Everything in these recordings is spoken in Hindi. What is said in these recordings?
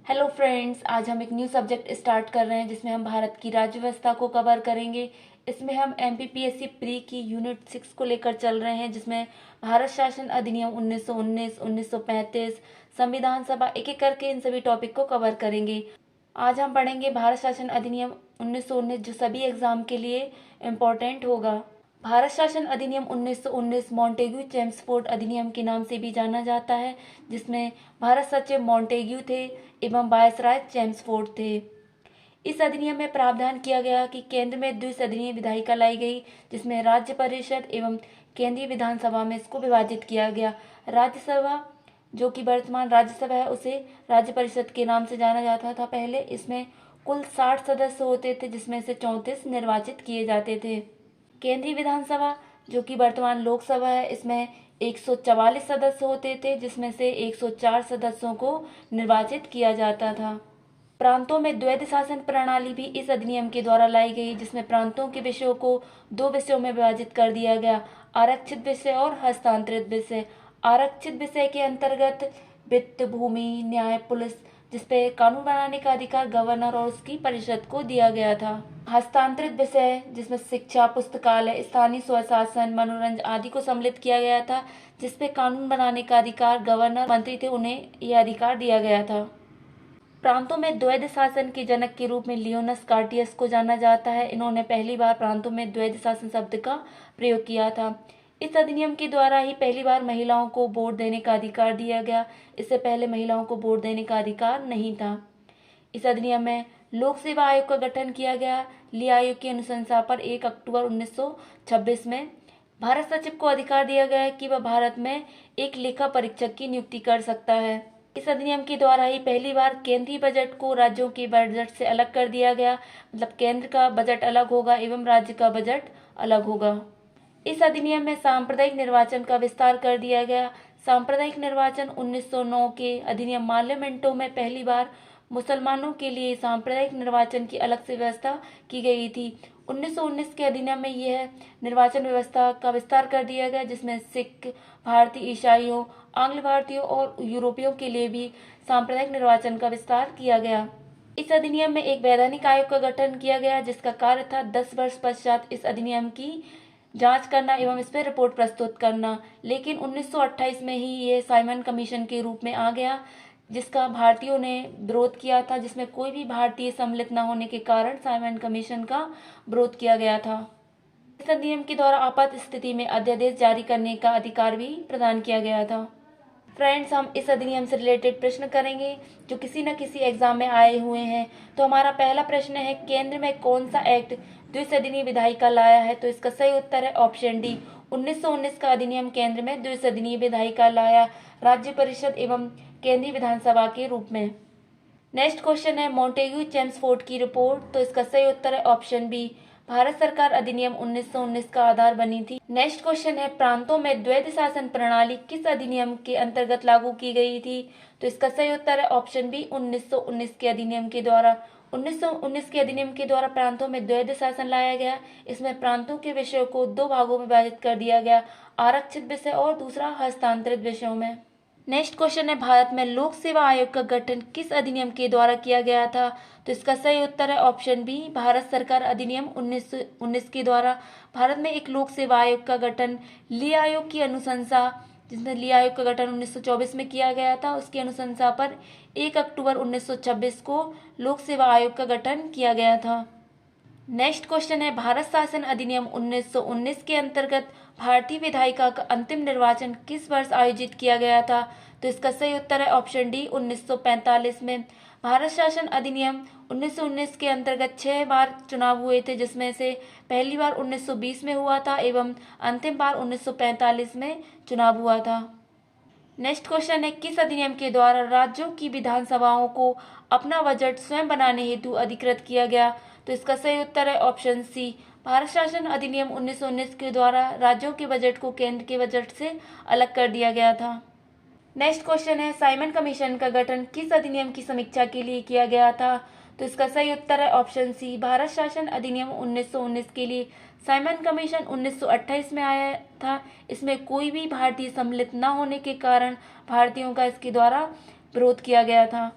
हेलो फ्रेंड्स, आज हम एक न्यू सब्जेक्ट स्टार्ट कर रहे हैं जिसमें हम भारत की राज्य व्यवस्था को कवर करेंगे। इसमें हम एमपीपीएससी प्री की यूनिट 6 को लेकर चल रहे हैं, जिसमें भारत शासन अधिनियम 1919, 1935, संविधान सभा, एक एक करके इन सभी टॉपिक को कवर करेंगे। आज हम पढ़ेंगे भारत शासन अधिनियम 1919, जो सभी एग्जाम के लिए इम्पोर्टेंट होगा। भारत शासन अधिनियम 1919 मॉन्टेग्यू चेम्सफोर्ड अधिनियम के नाम से भी जाना जाता है, जिसमें भारत सचिव मॉन्टेग्यू थे एवं वायसराय चेम्सफोर्ड थे। इस अधिनियम में प्रावधान किया गया कि केंद्र में द्विसदनीय विधायिका लाई गई, जिसमें राज्य परिषद एवं केंद्रीय विधानसभा में इसको विभाजित किया गया। राज्यसभा, जो कि वर्तमान राज्यसभा है, उसे राज्य परिषद के नाम से जाना जाता था पहले। इसमें कुल 60 सदस्य होते थे, जिसमें से 34 निर्वाचित किए जाते थे। केंद्रीय विधानसभा, जो कि वर्तमान लोकसभा है, इसमें 144 सदस्य होते थे, जिसमें से 104 सदस्यों को निर्वाचित किया जाता था। प्रांतों में द्वैध शासन प्रणाली भी इस अधिनियम के द्वारा लाई गई, जिसमें प्रांतों के विषयों को दो विषयों में विभाजित कर दिया गया, आरक्षित विषय और हस्तांतरित विषय। आरक्षित विषय के अंतर्गत वित्त, भूमि, न्याय, पुलिस, जिसपे कानून बनाने का अधिकार गवर्नर और उसकी परिषद को दिया गया था। हस्तांतरित विषय, जिसमें शिक्षा, पुस्तकालय, स्थानीय स्वशासन, मनोरंजन आदि को सम्मिलित किया गया था, जिसपे कानून बनाने का अधिकार गवर्नर, मंत्री थे, उन्हें यह अधिकार दिया गया था। प्रांतों में द्वैध शासन के जनक के रूप में लियोनस कार्टियस को जाना जाता है। इन्होंने पहली बार प्रांतों में द्वैध शासन शब्द का प्रयोग किया था। इस अधिनियम के द्वारा ही पहली बार महिलाओं को वोट देने का अधिकार दिया गया। इससे पहले महिलाओं को वोट देने का अधिकार नहीं था। इस अधिनियम में लोक सेवा आयोग का गठन किया गया। ली आयोग की अनुशंसा पर 1 अक्टूबर 1926 में भारत सचिव को अधिकार दिया गया कि वह भारत में एक लेखा परीक्षक की नियुक्ति कर सकता है। इस अधिनियम के द्वारा ही पहली बार केंद्रीय बजट को राज्यों के बजट से अलग कर दिया गया। मतलब केंद्र का बजट अलग होगा एवं राज्य का बजट अलग होगा। इस अधिनियम में सांप्रदायिक निर्वाचन का विस्तार कर दिया गया। सांप्रदायिक निर्वाचन 1909 के अधिनियम पार्लियामेंटों में पहली बार मुसलमानों के लिए सांप्रदायिक निर्वाचन की अलग से व्यवस्था की गई थी। 1919 के अधिनियम में यह निर्वाचन व्यवस्था का विस्तार कर दिया गया, जिसमें सिख, भारतीय, ईसाइयों, आंग्ल भारतीयों और यूरोपियों के लिए भी सांप्रदायिक निर्वाचन का विस्तार किया गया। इस अधिनियम में एक वैधानिक आयोग का गठन किया गया, जिसका कार्य था 10 वर्ष पश्चात इस अधिनियम की जांच करना एवं इस पर रिपोर्ट प्रस्तुत करना। लेकिन 1928 में ही ये साइमन कमीशन के रूप में आ गया, जिसका भारतीयों ने विरोध किया था, जिसमें कोई भी भारतीय सम्मिलित न होने के कारण साइमन कमीशन का विरोध किया गया था। इस अधिनियम के द्वारा आपात स्थिति में अध्यादेश जारी करने का अधिकार भी प्रदान किया गया था। फ्रेंड्स, हम इस अधिनियम से रिलेटेड प्रश्न करेंगे जो किसी न किसी एग्जाम में आए हुए हैं। तो हमारा पहला प्रश्न है, केंद्र में कौन सा एक्ट द्विसदनीय विधायिका लाया है? तो इसका सही उत्तर है ऑप्शन डी, 1919 का अधिनियम केंद्र में द्विसदनीय विधायिका लाया, राज्य परिषद एवं केंद्रीय विधानसभा के रूप में। नेक्स्ट क्वेश्चन है, मॉन्टेग्यू चेम्सफोर्ड की रिपोर्ट। तो इसका सही उत्तर है ऑप्शन बी, भारत सरकार अधिनियम 1919 का आधार बनी थी। नेक्स्ट क्वेश्चन है, प्रांतों में द्वैध शासन प्रणाली किस अधिनियम के अंतर्गत लागू की गई थी? तो इसका सही उत्तर है ऑप्शन बी, 1919 के अधिनियम के द्वारा। 1919 के अधिनियम के द्वारा प्रांतों में द्वैध शासन लाया गया। इसमें प्रांतों के विषयों को दो भागों में विभाजित कर दिया गया, आरक्षित विषय और दूसरा हस्तांतरित विषयों में। नेक्स्ट क्वेश्चन है, भारत में लोक सेवा आयोग का गठन किस अधिनियम के द्वारा किया गया था? तो इसका सही उत्तर है ऑप्शन बी, भारत सरकार अधिनियम 1919 के द्वारा। भारत में एक लोक सेवा आयोग का गठन ली आयोग की अनुशंसा, जिसमें ली आयोग का गठन 1924 में किया गया था, उसकी अनुशंसा पर 1 अक्टूबर 1926 को लोक सेवा आयोग का गठन किया गया था। नेक्स्ट क्वेश्चन है, भारत शासन अधिनियम 1919 के अंतर्गत भारतीय विधायिका का अंतिम निर्वाचन किस वर्ष आयोजित किया गया था? तो इसका सही उत्तर है ऑप्शन डी, 1945 में। भारत शासन अधिनियम 1919 के अंतर्गत 6 बार चुनाव हुए थे, जिसमें से पहली बार 1920 में हुआ था एवं अंतिम बार 1945 में चुनाव हुआ था। नेक्स्ट क्वेश्चन है, किस अधिनियम के द्वारा राज्यों की विधानसभाओं को अपना बजट स्वयं बनाने हेतु अधिकृत किया गया? तो इसका सही उत्तर है ऑप्शन सी, भारत शासन अधिनियम 1919 के द्वारा राज्यों के बजट को केंद्र के बजट से अलग कर दिया गया था। नेक्स्ट क्वेश्चन है, साइमन कमीशन का गठन किस अधिनियम की समीक्षा के लिए किया गया था? तो इसका सही उत्तर है ऑप्शन सी, भारत शासन अधिनियम 1919 के लिए। साइमन कमीशन 1928 में आया था। इसमें कोई भी भारतीय सम्मिलित न होने के कारण भारतीयों का इसके द्वारा विरोध किया गया था।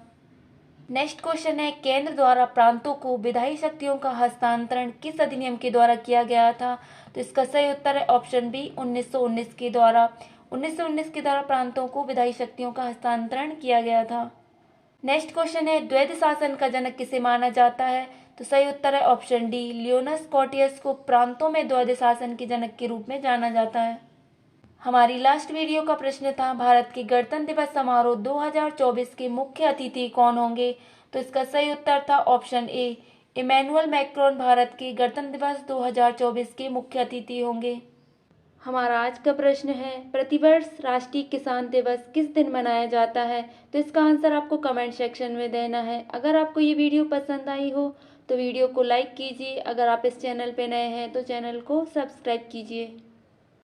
नेक्स्ट क्वेश्चन है, केंद्र द्वारा प्रांतों को विधायी शक्तियों का हस्तांतरण किस अधिनियम के द्वारा किया गया था? तो इसका सही उत्तर है ऑप्शन बी 1919 के द्वारा। 1919 के द्वारा प्रांतों को विधायी शक्तियों का हस्तांतरण किया गया था। नेक्स्ट क्वेश्चन है, द्वैध शासन का जनक किसे माना जाता है? तो सही उत्तर है ऑप्शन डी लियोनस कॉटियस को प्रांतों में द्वैध शासन के जनक के रूप में जाना जाता है। हमारी लास्ट वीडियो का प्रश्न था, भारत के गणतंत्र दिवस समारोह 2024 के मुख्य अतिथि कौन होंगे? तो इसका सही उत्तर था option A Emmanuel Macron Bharat के गणतंत्र दिवस 2024 के मुख्य अतिथि होंगे। हमारा आज का प्रश्न है, प्रतिवर्ष राष्ट्रीय किसान दिवस किस दिन मनाया जाता है? तो इसका आंसर आपको कमेंट सेक्शन में देना है। अगर आपको ये वीडियो पसंद आई हो तो वीडियो को लाइक कीजिए। अगर आप इस चैनल पे नए हैं तो चैनल को सब्सक्राइब कीजिए।